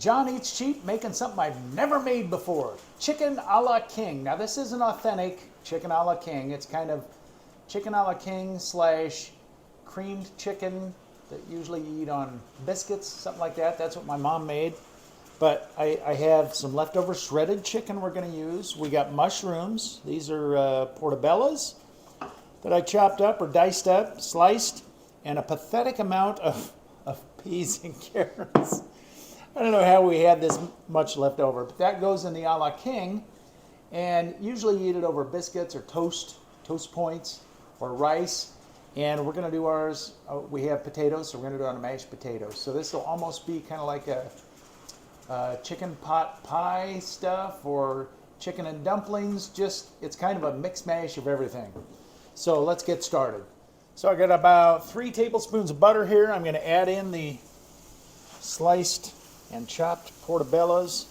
John Eats Cheap making something I've never made before. Chicken a la king. Now this isn't authentic chicken a la king. It's kind of chicken a la king slash creamed chicken that usually you eat on biscuits, something like that. That's what my mom made. But I have some leftover shredded chicken we're going to use. We got mushrooms. These are portobellos that I chopped up or diced up, sliced, and a pathetic amount of peas and carrots. I don't know how we had this much left over, but that goes in the a la king. And usually you eat it over biscuits or toast points or rice. And we're going to do ours, we have potatoes, so we're going to do it on mashed potatoes. So this will almost be kind of like a chicken pot pie stuff or chicken and dumplings. Just, it's kind of a mix mash of everything. So let's get started. So I got about 3 tablespoons of butter here. I'm going to add in the sliced and chopped portobellos.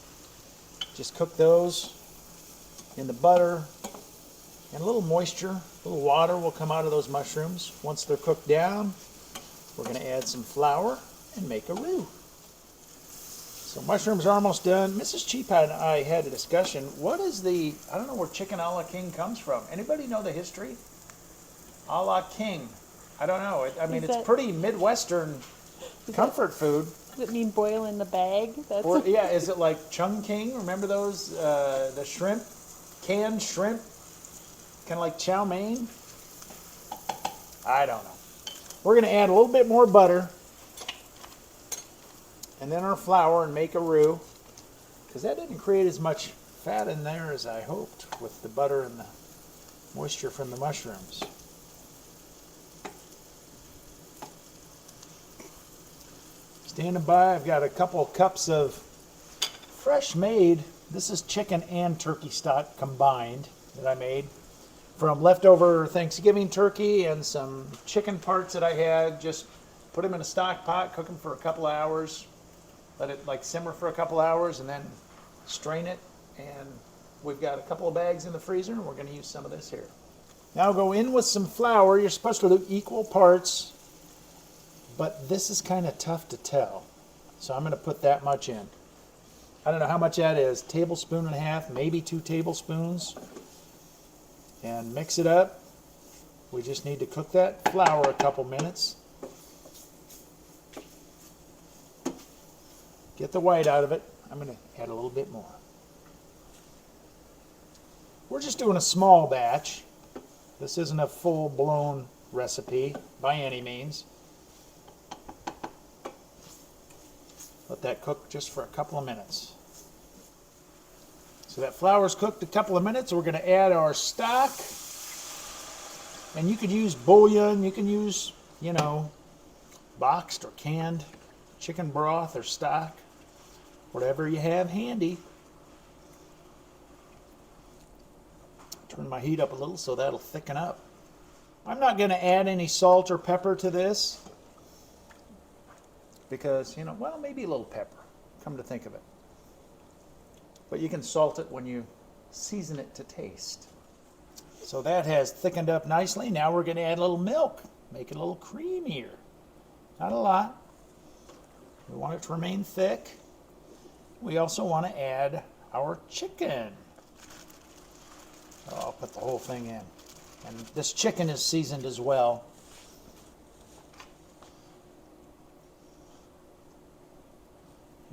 Just cook those in the butter, and a little moisture, a little water will come out of those mushrooms. Once they're cooked down, we're going to add some flour and make a roux. So mushrooms are almost done. Mrs. Cheap and I had a discussion. What is I don't know where chicken a la king comes from. Anybody know the history? A la king. I don't know. I mean, it's pretty Midwestern comfort food. Does it mean boil in the bag? Yeah, is it like Chung King? Remember those, the shrimp, canned shrimp? Kind of like chow mein? I don't know. We're going to add a little bit more butter and then our flour and make a roux, because that didn't create as much fat in there as I hoped with the butter and the moisture from the mushrooms. Standing by, I've got a couple cups of fresh made, this is chicken and turkey stock combined that I made from leftover Thanksgiving turkey and some chicken parts that I had. Just put them in a stock pot, cook them for a couple of hours, let it like simmer for a couple of hours, and then strain it. And we've got a couple of bags in the freezer, and we're going to use some of this here. Now go in with some flour. You're supposed to do equal parts, but this is kind of tough to tell. So I'm going to put that much in. I don't know how much that is, tablespoon and a half, maybe 2 tablespoons. And mix it up. We just need to cook that flour a couple minutes. Get the white out of it. I'm going to add a little bit more. We're just doing a small batch. This isn't a full-blown recipe by any means. Let that cook just for a couple of minutes. So that flour's cooked a couple of minutes. We're going to add our stock. And you could use bouillon. You can use, boxed or canned chicken broth or stock. Whatever you have handy. Turn my heat up a little so that'll thicken up. I'm not going to add any salt or pepper to this. Because, well, maybe a little pepper, come to think of it. But you can salt it when you season it to taste. So that has thickened up nicely. Now we're going to add a little milk, make it a little creamier. Not a lot. We want it to remain thick. We also want to add our chicken. So I'll put the whole thing in. And this chicken is seasoned as well.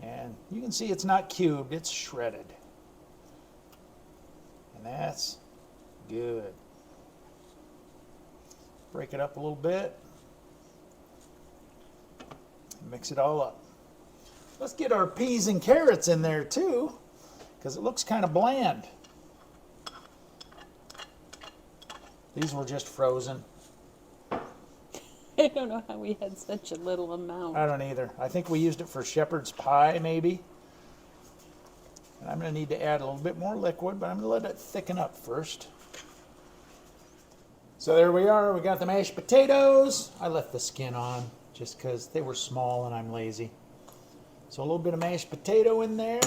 And you can see it's not cubed, it's shredded. And that's good. Break it up a little bit. Mix it all up. Let's get our peas and carrots in there too, because it looks kind of bland. These were just frozen. I don't know how we had such a little amount. I don't either. I think we used it for shepherd's pie, maybe. And I'm going to need to add a little bit more liquid, but I'm going to let it thicken up first. So there we are. We got the mashed potatoes. I left the skin on just because they were small and I'm lazy. So a little bit of mashed potato in there.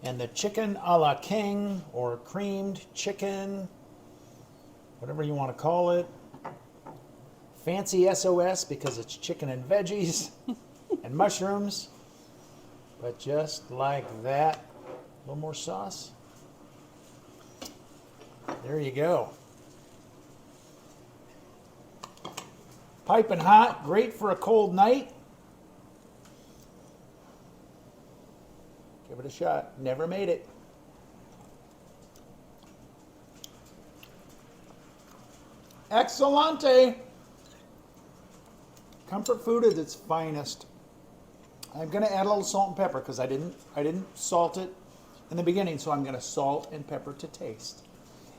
And the chicken a la king, or creamed chicken, whatever you want to call it. Fancy SOS because it's chicken and veggies and mushrooms. But just like that. A little more sauce. There you go. Piping hot, great for a cold night. Give it a shot. Never made it. Excellente. Comfort food at its finest. I'm going to add a little salt and pepper because I didn't salt it in the beginning, so I'm going to salt and pepper to taste.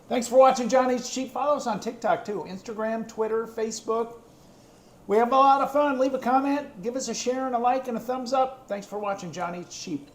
Thanks for watching John Eats Cheap. Follow us on TikTok too, Instagram, Twitter, Facebook. We have a lot of fun. Leave a comment, give us a share and a like and a thumbs up. Thanks for watching John Eats Cheap.